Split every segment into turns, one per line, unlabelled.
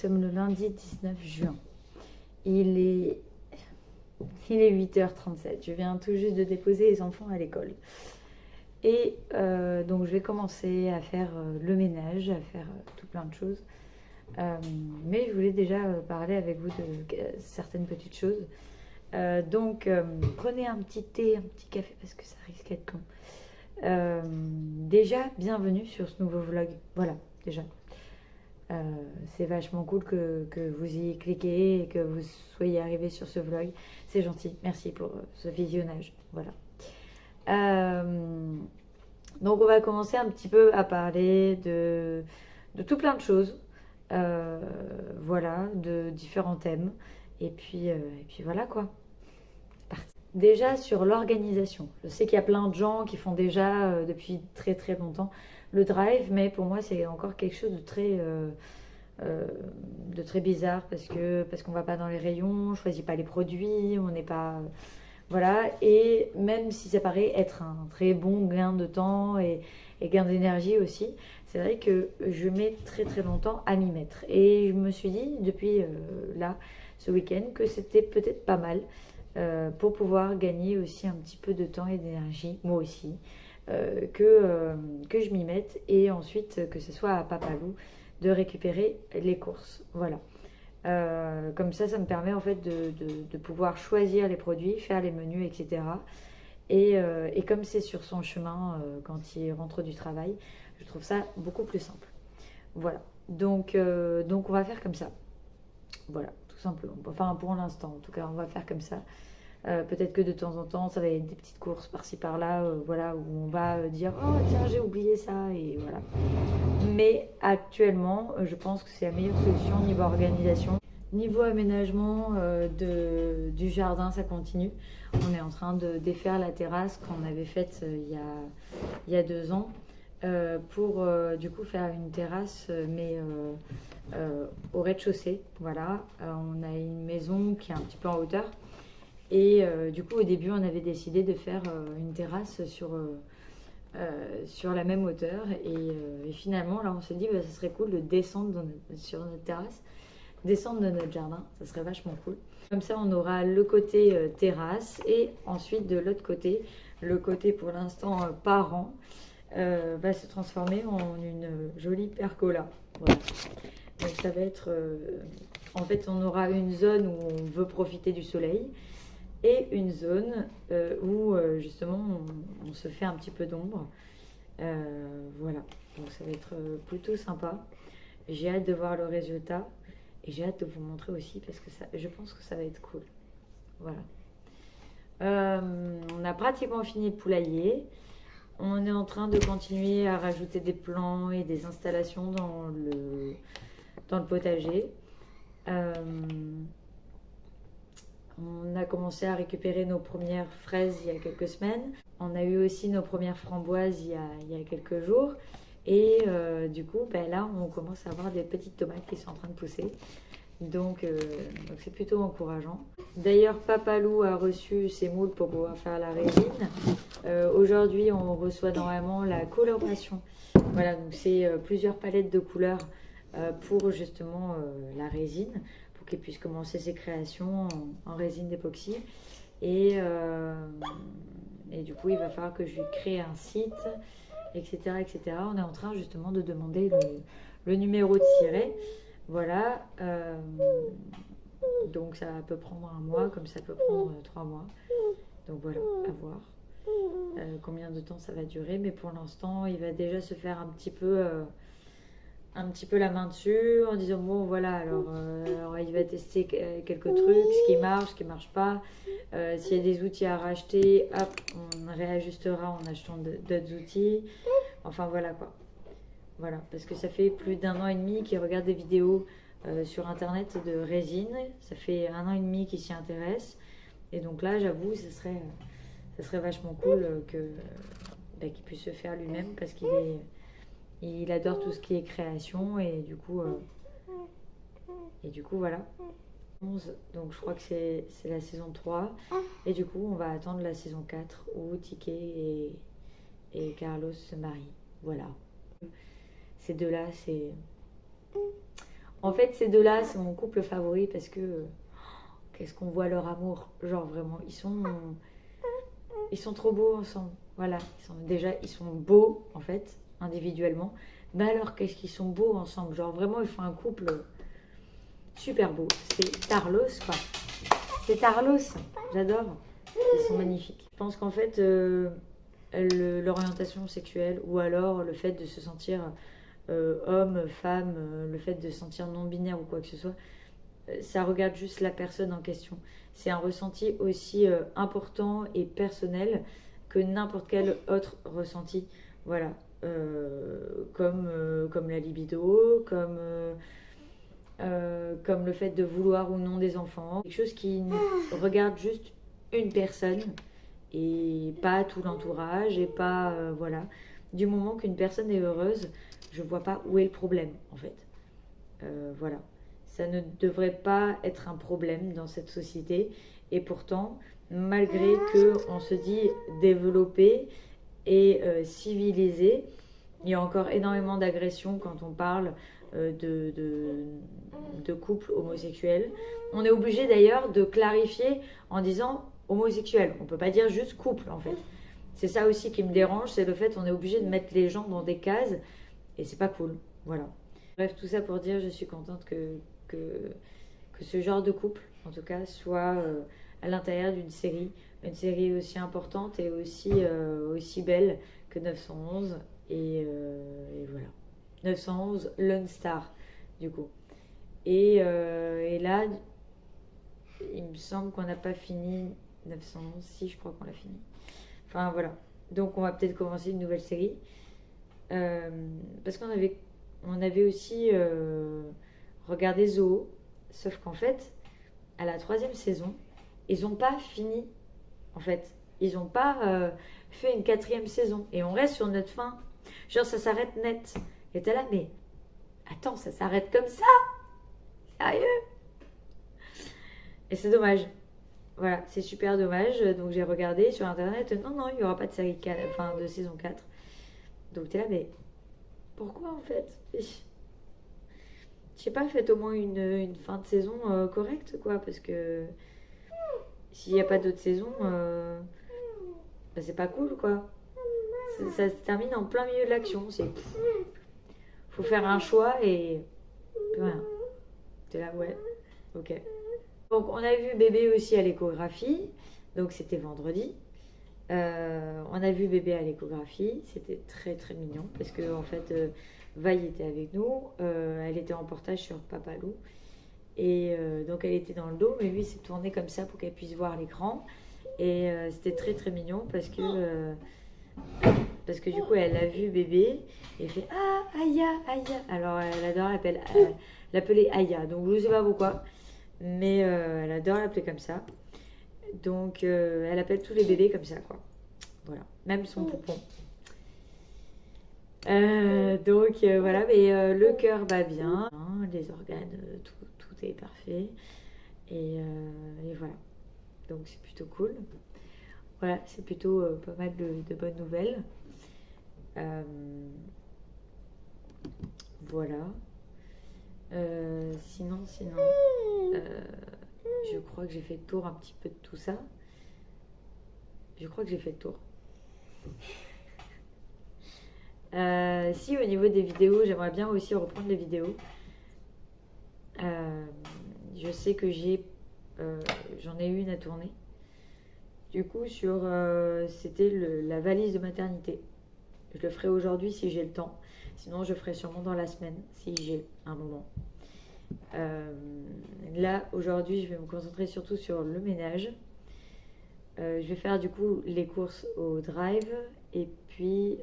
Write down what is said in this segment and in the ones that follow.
sommes le lundi 19 juin. Il est 8h37. Je viens tout juste de déposer les enfants à l'école. Et donc je vais commencer à faire le ménage, à faire tout plein de choses. Mais je voulais déjà parler avec vous de certaines petites choses. Prenez un petit thé, un petit café parce que ça risque d'être long. Déjà, bienvenue sur ce nouveau vlog. Voilà, déjà. C'est vachement cool que vous y cliquez et que vous soyez arrivé sur ce vlog. C'est gentil. Merci pour ce visionnage. Voilà. Donc on va commencer un petit peu à parler de tout plein de choses. Voilà, de différents thèmes. Et puis voilà quoi. Parti. Déjà sur l'organisation. Je sais qu'il y a plein de gens qui font déjà depuis très très longtemps le drive, mais pour moi c'est encore quelque chose de très bizarre parce qu'on va pas dans les rayons, on choisit pas les produits, on n'est pas voilà, et même si ça paraît être un très bon gain de temps et gain d'énergie aussi, c'est vrai que je mets très très longtemps à m'y mettre. Et je me suis dit depuis là, ce week-end, que c'était peut-être pas mal pour pouvoir gagner aussi un petit peu de temps et d'énergie, moi aussi, que je m'y mette et ensuite que ce soit à Papalou de récupérer les courses. Voilà. Comme ça me permet en fait de pouvoir choisir les produits, faire les menus, etc. Et comme c'est sur son chemin quand il rentre du travail, je trouve ça beaucoup plus simple. Voilà. Donc on va faire comme ça. Voilà, tout simplement. Enfin, pour l'instant, en tout cas, on va faire comme ça. Peut-être que de temps en temps, ça va être des petites courses par-ci par-là, voilà, où on va dire oh tiens j'ai oublié ça et voilà. Mais actuellement, je pense que c'est la meilleure solution niveau organisation. Niveau aménagement du jardin, ça continue. On est en train de défaire la terrasse qu'on avait faite il y a 2 ans pour du coup faire une terrasse, mais au rez-de-chaussée. Voilà, on a une maison qui est un petit peu en hauteur. Et du coup, au début, on avait décidé de faire une terrasse sur la même hauteur. Et finalement, là, on s'est dit, bah, ça serait cool de descendre sur notre terrasse, descendre de notre jardin. Ça serait vachement cool. Comme ça, on aura le côté terrasse et ensuite de l'autre côté, le côté pour l'instant parent, va se transformer en une jolie pergola. Voilà. Donc ça va être... en fait, on aura une zone où on veut profiter du soleil et une zone où justement on se fait un petit peu d'ombre. Voilà, donc ça va être plutôt sympa. J'ai hâte de voir le résultat et j'ai hâte de vous montrer aussi parce que je pense que ça va être cool. Voilà. On a pratiquement fini le poulailler. On est en train de continuer à rajouter des plants et des installations dans le potager. On a commencé à récupérer nos premières fraises il y a quelques semaines. On a eu aussi nos premières framboises il y a quelques jours. Et du coup, là, on commence à avoir des petites tomates qui sont en train de pousser. Donc c'est plutôt encourageant. D'ailleurs, Papalou a reçu ses moules pour pouvoir faire la résine. Aujourd'hui, on reçoit normalement la coloration. Voilà, donc c'est plusieurs palettes de couleurs pour justement la résine, pour qu'il puisse commencer ses créations en résine d'époxy. Et du coup, il va falloir que je lui crée un site, etc., etc. On est en train justement de demander le numéro de siret. Voilà. Donc ça peut prendre 1 mois, comme ça peut prendre 3 mois. Donc voilà, à voir combien de temps ça va durer. Mais pour l'instant, il va déjà se faire un petit peu la main dessus en disant bon voilà alors il va tester quelques trucs, ce qui marche pas, s'il y a des outils à racheter, hop, on réajustera en achetant d'autres outils, enfin voilà quoi. Voilà, parce que ça fait plus d'1 an et demi qu'il regarde des vidéos sur internet de résine, ça fait 1 an et demi qu'il s'y intéresse, et donc là j'avoue ça serait vachement cool qu'il puisse se faire lui-même parce il adore tout ce qui est création et du coup voilà. Donc je crois que c'est la saison 3 et du coup on va attendre la saison 4 où Tiké et Carlos se marient. Voilà. Ces deux-là, c'est... En fait, ces deux-là, c'est mon couple favori parce que qu'est-ce qu'on voit leur amour. Genre vraiment, ils sont trop beaux ensemble. Voilà, ils sont beaux en fait, individuellement. Mais alors, qu'est-ce qu'ils sont beaux ensemble. Genre vraiment, ils font un couple super beau. C'est Tarlos, quoi. C'est Tarlos, j'adore. Ils sont magnifiques. Je pense qu'en fait, l'orientation sexuelle ou alors le fait de se sentir homme, femme, le fait de se sentir non-binaire ou quoi que ce soit, ça regarde juste la personne en question. C'est un ressenti aussi important et personnel que n'importe quel autre ressenti. Voilà. Comme la libido, comme le fait de vouloir ou non des enfants. Quelque chose qui regarde juste une personne et pas tout l'entourage et pas... voilà. Du moment qu'une personne est heureuse, je vois pas où est le problème en fait. Voilà. Ça ne devrait pas être un problème dans cette société. Et pourtant, malgré qu'on se dit développé et civilisé, il y a encore énormément d'agressions quand on parle de couples homosexuels. On est obligé d'ailleurs de clarifier en disant homosexuel. On ne peut pas dire juste couple en fait. C'est ça aussi qui me dérange, c'est le fait qu'on est obligé de mettre les gens dans des cases et c'est pas cool. Voilà. Bref, tout ça pour dire, je suis contente que ce genre de couple, en tout cas, soit à l'intérieur d'une série. Une série aussi importante et aussi belle que 911. Et voilà. 911, Lone Star, du coup. Et là, il me semble qu'on n'a pas fini 911. Si, je crois qu'on l'a fini. Enfin, voilà. Donc, on va peut-être commencer une nouvelle série. Parce qu'on avait aussi regardé Zoo. Sauf qu'en fait, à la 3e saison, ils n'ont pas fini. En fait, ils n'ont pas fait une 4e saison. Et on reste sur notre fin. Genre, ça s'arrête net. Et t'es là, mais attends, ça s'arrête comme ça? Sérieux? Et c'est dommage. Voilà, c'est super dommage. Donc j'ai regardé sur internet. Non, il n'y aura pas de série 4, enfin de saison 4. Donc t'es là, mais pourquoi en fait? Je sais pas, faites au moins une fin de saison correcte, quoi. Parce que s'il n'y a pas d'autres saisons, bah, c'est pas cool, quoi. Ça se termine en plein milieu de l'action. Faut faire un choix et plus rien. T'es là, ouais, ok. Donc on a vu bébé aussi à l'échographie, donc c'était vendredi. On a vu bébé à l'échographie, c'était très très mignon parce que en fait Vaille était avec nous, elle était en portage sur Papalou et donc elle était dans le dos, mais lui il s'est tourné comme ça pour qu'elle puisse voir l'écran et c'était très très mignon parce que du coup elle a vu bébé et elle fait ah Aya Aya, alors elle adore l'appeler Aya, donc je sais pas pourquoi. Mais elle adore l'appeler comme ça. Donc elle appelle tous les bébés comme ça, quoi. Voilà, même son poupon. Donc voilà, mais le cœur va bien, hein, les organes, tout est parfait. Et voilà, donc c'est plutôt cool. Voilà, c'est plutôt pas mal de bonnes nouvelles. Voilà. Sinon, je crois que j'ai fait le tour un petit peu de tout ça. Je crois que j'ai fait le tour. Si au niveau des vidéos, j'aimerais bien aussi reprendre les vidéos. Je sais que j'en ai une à tourner. Du coup, c'était la valise de maternité. Je le ferai aujourd'hui si j'ai le temps. Sinon, je ferai sûrement dans la semaine si j'ai un moment. Là, aujourd'hui, je vais me concentrer surtout sur le ménage. Je vais faire du coup les courses au drive et puis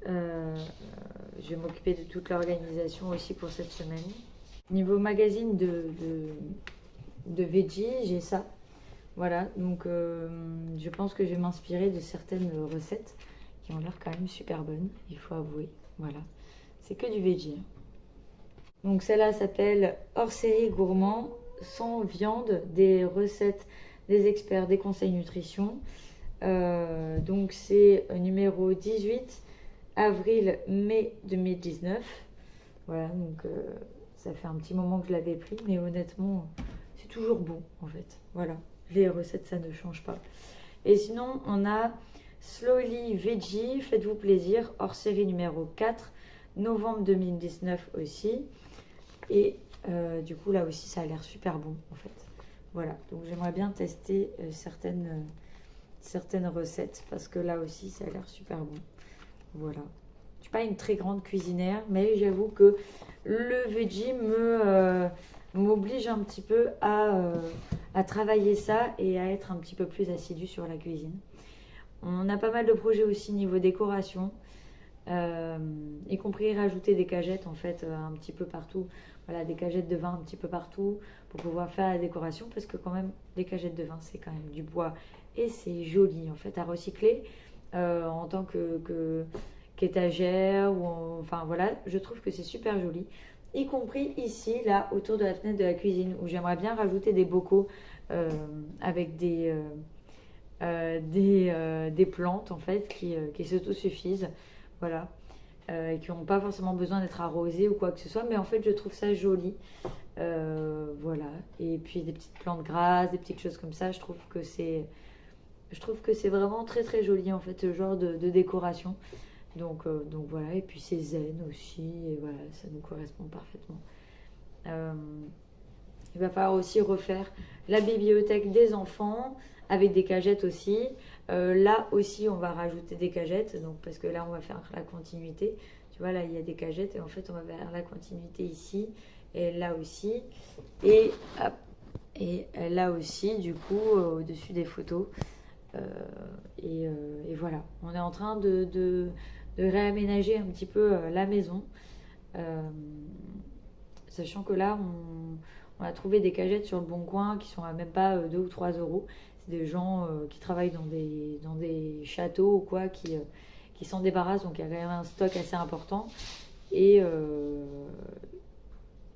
je vais m'occuper de toute l'organisation aussi pour cette semaine. Niveau magazine de veggie, j'ai ça. Voilà, donc je pense que je vais m'inspirer de certaines recettes qui ont l'air quand même super bonnes, il faut avouer. Voilà, c'est que du veggie. Donc celle-là s'appelle Hors série gourmand, sans viande, des recettes des experts, des conseils nutrition. Donc c'est numéro 18, avril-mai 2019. Voilà, donc ça fait un petit moment que je l'avais pris, mais honnêtement, c'est toujours bon en fait. Voilà, les recettes, ça ne change pas. Et sinon, on a Slowly Veggie, faites-vous plaisir, hors série numéro 4, novembre 2019 aussi. Et du coup, là aussi, ça a l'air super bon en fait. Voilà, donc j'aimerais bien tester certaines recettes parce que là aussi, ça a l'air super bon. Voilà. Je suis pas une très grande cuisinière, mais j'avoue que le veggie m'oblige un petit peu à travailler ça et à être un petit peu plus assidue sur la cuisine. On a pas mal de projets aussi niveau décoration, y compris rajouter des cagettes en fait un petit peu partout. Voilà, des cagettes de vin un petit peu partout pour pouvoir faire la décoration parce que quand même les cagettes de vin c'est quand même du bois et c'est joli en fait à recycler en tant qu'étagère enfin voilà, je trouve que c'est super joli, y compris ici là autour de la fenêtre de la cuisine où j'aimerais bien rajouter des bocaux avec des plantes en fait qui s'autosuffisent, voilà, et qui n'ont pas forcément besoin d'être arrosées ou quoi que ce soit, mais en fait je trouve ça joli. Voilà, et puis des petites plantes grasses, des petites choses comme ça, je trouve que c'est vraiment très très joli en fait ce genre de décoration. Donc voilà, et puis c'est zen aussi, et voilà, ça nous correspond parfaitement. Euh, il va falloir aussi refaire la bibliothèque des enfants avec des cagettes aussi. Là aussi, on va rajouter des cagettes, donc parce que là, on va faire la continuité. Tu vois, là, il y a des cagettes et en fait, on va faire la continuité ici et là aussi. Et, hop, et là aussi, du coup, au-dessus des photos. Euh, et voilà, on est en train de réaménager un petit peu la maison. Euh, Sachant que là, on a trouvé des cagettes sur le Bon Coin qui sont à même pas 2 ou 3 euros. C'est des gens qui travaillent dans des châteaux ou quoi qui s'en débarrassent. Donc il y a quand même un stock assez important. Et, euh,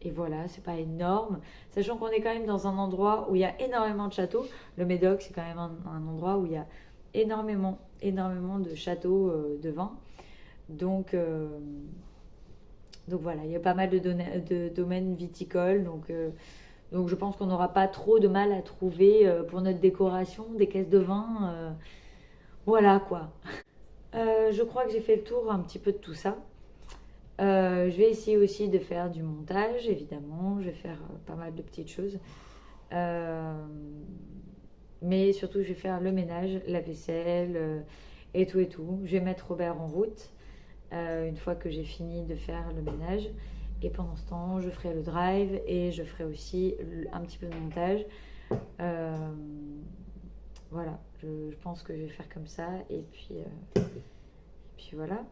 et voilà, c'est pas énorme. Sachant qu'on est quand même dans un endroit où il y a énormément de châteaux. Le Médoc, c'est quand même un endroit où il y a énormément de châteaux de vin. Donc, donc voilà, il y a pas mal de domaines viticoles. Donc je pense qu'on n'aura pas trop de mal à trouver pour notre décoration des caisses de vin. Voilà quoi. Je crois que j'ai fait le tour un petit peu de tout ça. Je vais essayer aussi de faire du montage, évidemment. Je vais faire pas mal de petites choses. Mais surtout, je vais faire le ménage, la vaisselle et tout et tout. Je vais mettre Robert en route une fois que j'ai fini de faire le ménage. Et pendant ce temps, je ferai le drive et je ferai aussi un petit peu de montage. Voilà, je pense que je vais faire comme ça. Et puis voilà.